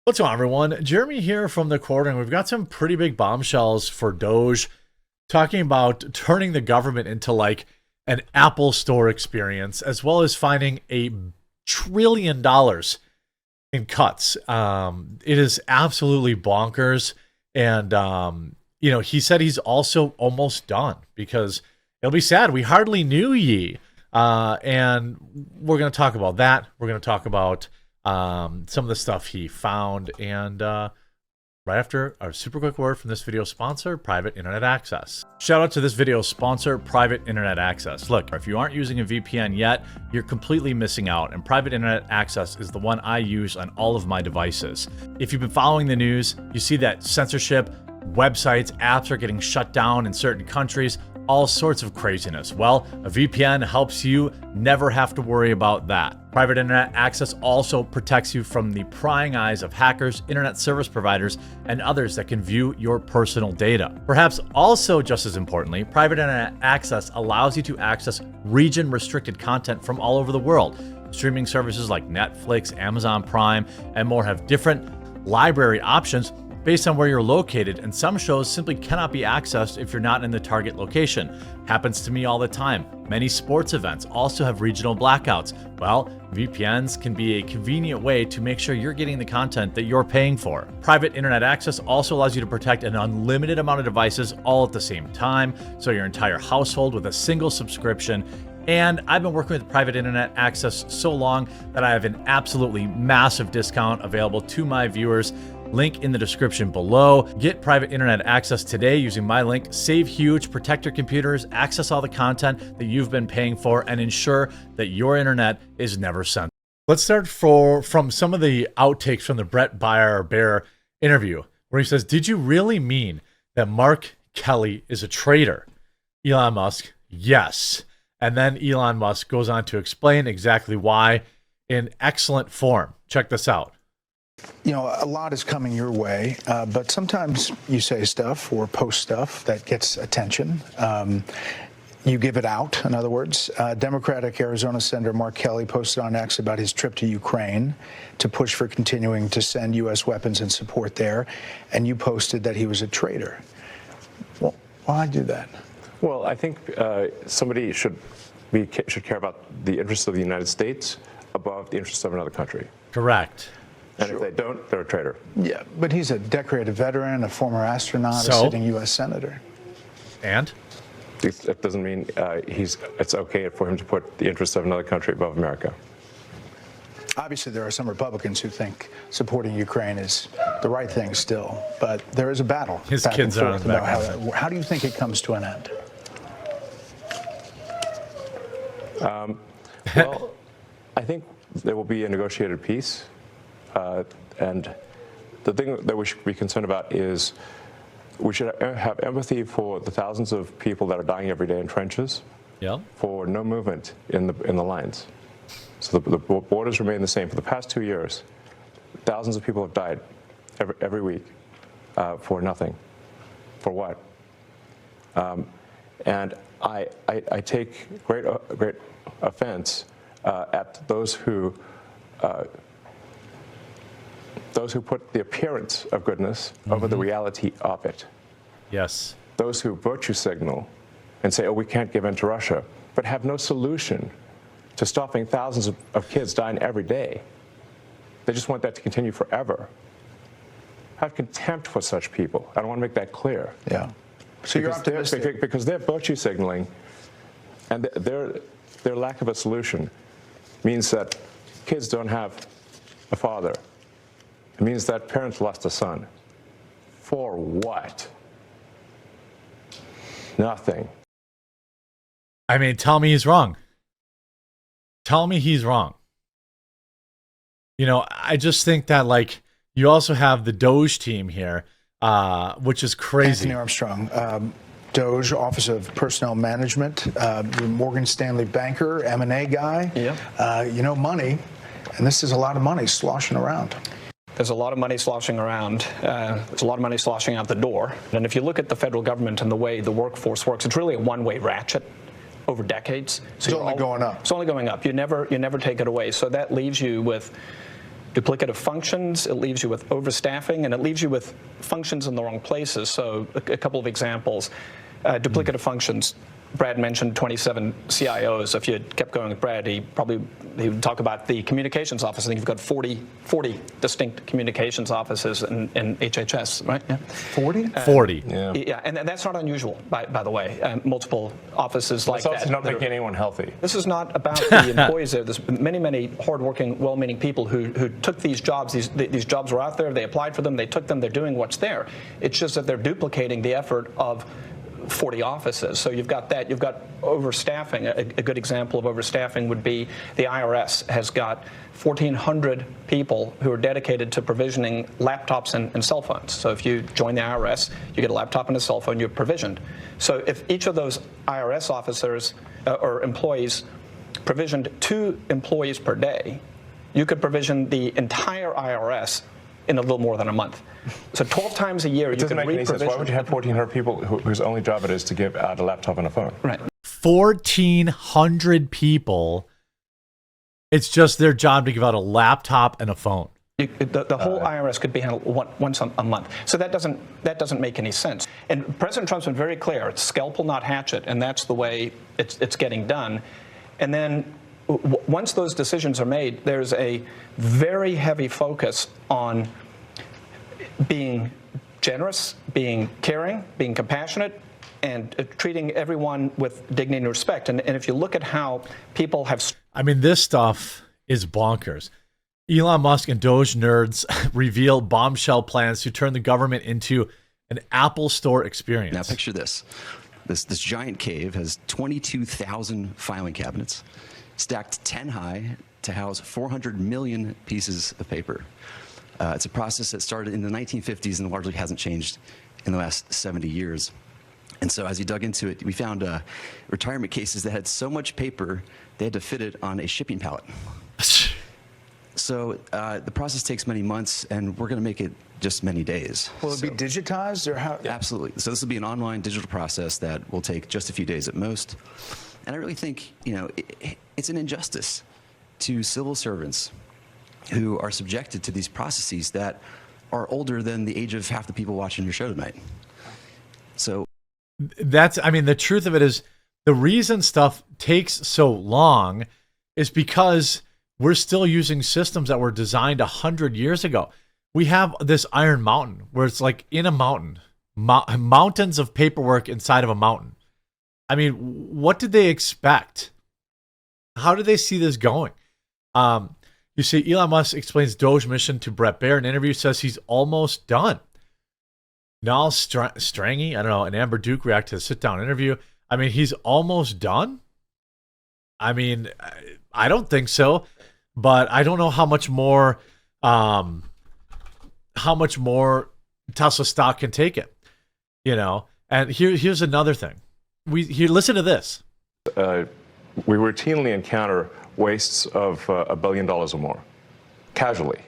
What's going on, everyone? Jeremy here from the quarter, and we've got some pretty big bombshells for DOGE, talking about turning the government into like an Apple Store experience, as well as finding $1 trillion in cuts. It is absolutely bonkers. And, you know, he said he's also almost done because it'll be sad. We hardly knew ye. And we're going to talk about that. We're going to talk about some of the stuff he found, and right after our super quick word from this video sponsor, Private Internet Access. Shout out to this video sponsor, Private Internet Access. Look, if you aren't using a VPN yet, you're completely missing out, and Private Internet Access is the one I use on all of my devices. If you've been following the news, you see that censorship, websites, apps are getting shut down in certain countries, all sorts of craziness. Well, a VPN helps you never have to worry about that. Private Internet Access also protects you from the prying eyes of hackers, internet service providers, and others that can view your personal data. Perhaps also just as importantly, Private Internet Access allows you to access region-restricted content from all over the world. Streaming services like Netflix, Amazon Prime, and more have different library options based on where you're located, and some shows simply cannot be accessed if you're not in the target location. Happens to me all the time. Many sports events also have regional blackouts. Well, VPNs can be a convenient way to make sure you're getting the content that you're paying for. Private Internet Access also allows you to protect an unlimited amount of devices all at the same time, so your entire household with a single subscription. And I've been working with Private Internet Access so long that I have an absolutely massive discount available to my viewers. Link in the description below. Get Private Internet Access today using my link. Save huge, protect your computers, access all the content that you've been paying for, and ensure that your internet is never censored. Let's start from some of the outtakes from the Brett Bear interview, where he says, "Did you really mean that Mark Kelly is a traitor?" Elon Musk, yes. And then Elon Musk goes on to explain exactly why in excellent form. Check this out. You know, a lot is coming your way, but sometimes you say stuff or post stuff that gets attention. You give it out, in other words. Democratic Arizona Senator Mark Kelly posted on X about his trip to Ukraine to push for continuing to send U.S. weapons and support there, and you posted that he was a traitor. Well, why do that? Well, I think somebody should care about the interests of the United States above the interests of another country. Correct. And if they don't, they're a traitor. Yeah, but he's a decorated veteran, a former astronaut, a sitting U.S. senator. And? It doesn't mean it's okay for him to put the interests of another country above America. Obviously, there are some Republicans who think supporting Ukraine is the right thing still, but there is a battle. His kids are on the back. How do you think it comes to an end? Well, I think there will be a negotiated peace. And the thing that we should be concerned about is we should have empathy for the thousands of people that are dying every day in trenches. Yeah. For no movement in the lines. So the borders remain the same. For the past 2 years, thousands of people have died every week for nothing. For what? And I take great offense at those who put the appearance of goodness over the reality of it. Yes. Those who virtue signal and say, oh, we can't give in to Russia, but have no solution to stopping thousands of kids dying every day. They just want that to continue forever. I have contempt for such people. I don't want to make that clear. Yeah. So you're optimistic. Because they're virtue signaling, and their lack of a solution means that kids don't have a father. It means that parents lost a son. For what? Nothing. I mean, tell me he's wrong. Tell me he's wrong. You know, I just think that, like, you also have the DOGE team here, which is crazy. Anthony Armstrong, DOGE, Office of Personnel Management, Morgan Stanley banker, M&A guy. Yeah. You know, money, and this is a lot of money sloshing around. There's a lot of money sloshing around. There's a lot of money sloshing out the door. And if you look at the federal government and the way the workforce works, it's really a one-way ratchet over decades. So it's only going up. It's only going up. You never take it away. So that leaves you with duplicative functions, it leaves you with overstaffing, and it leaves you with functions in the wrong places. So a couple of examples. Duplicative functions. Brad mentioned 27 CIOs. If you kept going with Brad, he would talk about the communications office. I think you've got 40 distinct communications offices in HHS, right? Yeah. 40? 40. Yeah, and that's not unusual, by the way. Multiple offices like that. It's also not making anyone healthy. This is not about the employees there. There's many hardworking, well-meaning people who took these jobs. These jobs were out there. They applied for them. They took them. They're doing what's there. It's just that they're duplicating the effort of 40 offices. So you've got that. You've got overstaffing. A good example of overstaffing would be the IRS has got 1,400 people who are dedicated to provisioning laptops and cell phones. So if you join the IRS, you get a laptop and a cell phone, you're provisioned. So if each of those IRS officers or employees provisioned 2 employees per day, you could provision the entire IRS in a little more than a month. So 12 times a year, it doesn't make any sense. Why would you have 1,400 people whose only job it is to give out a laptop and a phone? Right. 1,400 people. It's just their job to give out a laptop and a phone. The whole IRS could be handled once a month. So that doesn't make any sense. And President Trump's been very clear: it's scalpel, not hatchet, and that's the way it's getting done. And then once those decisions are made, there's a very heavy focus on being generous, being caring, being compassionate, and treating everyone with dignity and respect. And if you look at how people have... I mean, this stuff is bonkers. Elon Musk and DOGE nerds reveal bombshell plans to turn the government into an Apple Store experience. Now picture this. This giant cave has 22,000 filing cabinets, stacked 10 high to house 400 million pieces of paper. It's a process that started in the 1950s and largely hasn't changed in the last 70 years. And so as you dug into it, we found retirement cases that had so much paper, they had to fit it on a shipping pallet. So the process takes many months, and we're going to make it just many days. Will it be digitized, or how? Absolutely. So this will be an online digital process that will take just a few days at most. And I really think, it's an injustice to civil servants who are subjected to these processes that are older than the age of half the people watching your show tonight. So the truth of it is, the reason stuff takes so long is because we're still using systems that were designed 100 years ago. We have this iron mountain where it's like in a mountain, mountains of paperwork inside of a mountain. I mean, what did they expect? How did they see this going? You see, Elon Musk explains DOGE mission to Brett Baer. In an interview, says he's almost done. Nal Strangy, I don't know, and Amber Duke react to the sit-down interview. I mean, he's almost done? I mean, I don't think so, but I don't know how much more Tesla stock can take it, And here's another thing. Listen to this. We routinely encounter wastes of $1 billion or more, casually.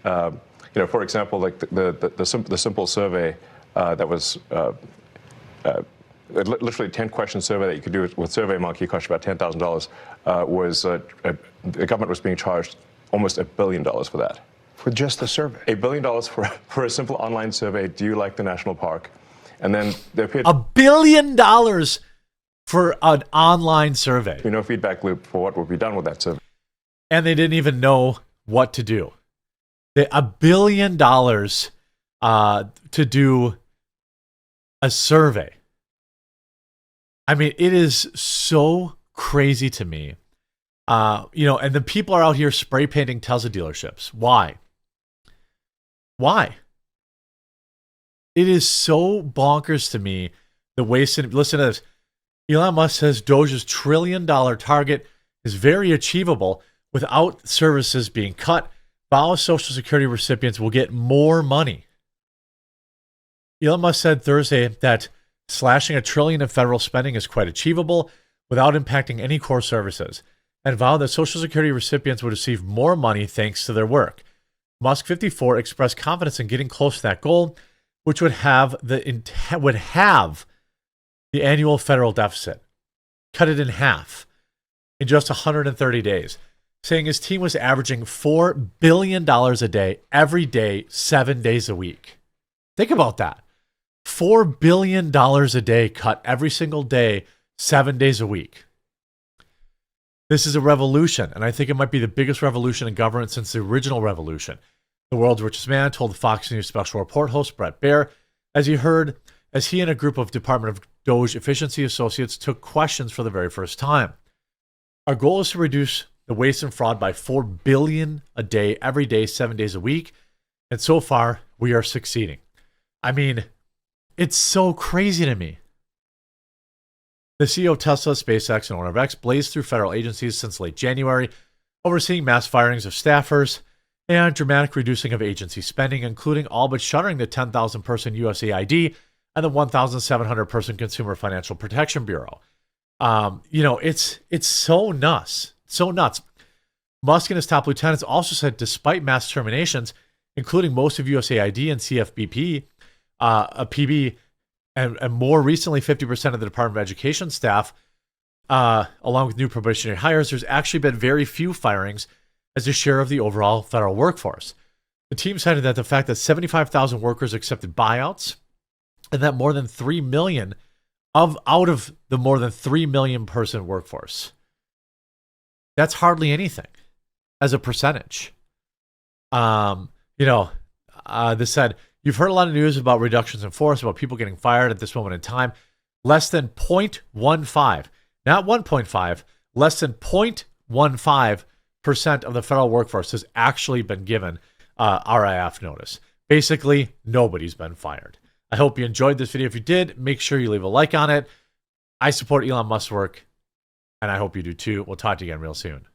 For example, like the simple survey that was literally 10-question survey that you could do with SurveyMonkey, cost you about $10,000. Was the government was being charged almost $1 billion for that. For just the survey? $1 billion for a simple online survey. Do you like the national park? And then there appeared $1 billion for an online survey. No feedback loop for what would be done with that survey. And they didn't even know what to do. $1 billion to do a survey. I mean, it is so crazy to me. And the people are out here spray painting Tesla dealerships. Why? It is so bonkers to me, the waste. Listen to this. Elon Musk says DOGE's $1 trillion target is very achievable without services being cut. VAWA Social Security recipients will get more money. Elon Musk said Thursday that slashing $1 trillion in federal spending is quite achievable without impacting any core services, and vowed that Social Security recipients would receive more money thanks to their work. Musk, 54, expressed confidence in getting close to that goal, which would have the annual federal deficit, cut it in half in just 130 days. saying his team was averaging $4 billion a day, every day, 7 days a week. Think about that. $4 billion a day cut every single day, 7 days a week. This is a revolution, and I think it might be the biggest revolution in government since the original revolution. The world's richest man told the Fox News special report host Brett Baer as he and a group of Department of DOGE efficiency associates took questions for the very first time. Our goal is to reduce the waste and fraud by $4 billion a day, every day, 7 days a week. And so far, we are succeeding. I mean, it's so crazy to me. The CEO of Tesla, SpaceX, and owner of X blazed through federal agencies since late January, overseeing mass firings of staffers and dramatic reducing of agency spending, including all but shuttering the 10,000-person USAID and the 1,700-person Consumer Financial Protection Bureau. It's so nuts. So nuts. Musk and his top lieutenants also said despite mass terminations, including most of USAID and CFPB, PB, and more recently 50% of the Department of Education staff, along with new probationary hires, there's actually been very few firings as a share of the overall federal workforce. The team cited that the fact that 75,000 workers accepted buyouts and that more than 3 million out of the more than 3 million person workforce. That's hardly anything as a percentage. This said, you've heard a lot of news about reductions in force, about people getting fired at this moment in time. Less than 0.15, not 1.5, less than 0.15% of the federal workforce has actually been given RIF notice. Basically, nobody's been fired. I hope you enjoyed this video. If you did, make sure you leave a like on it. I support Elon Musk's work, and I hope you do too. We'll talk to you again real soon.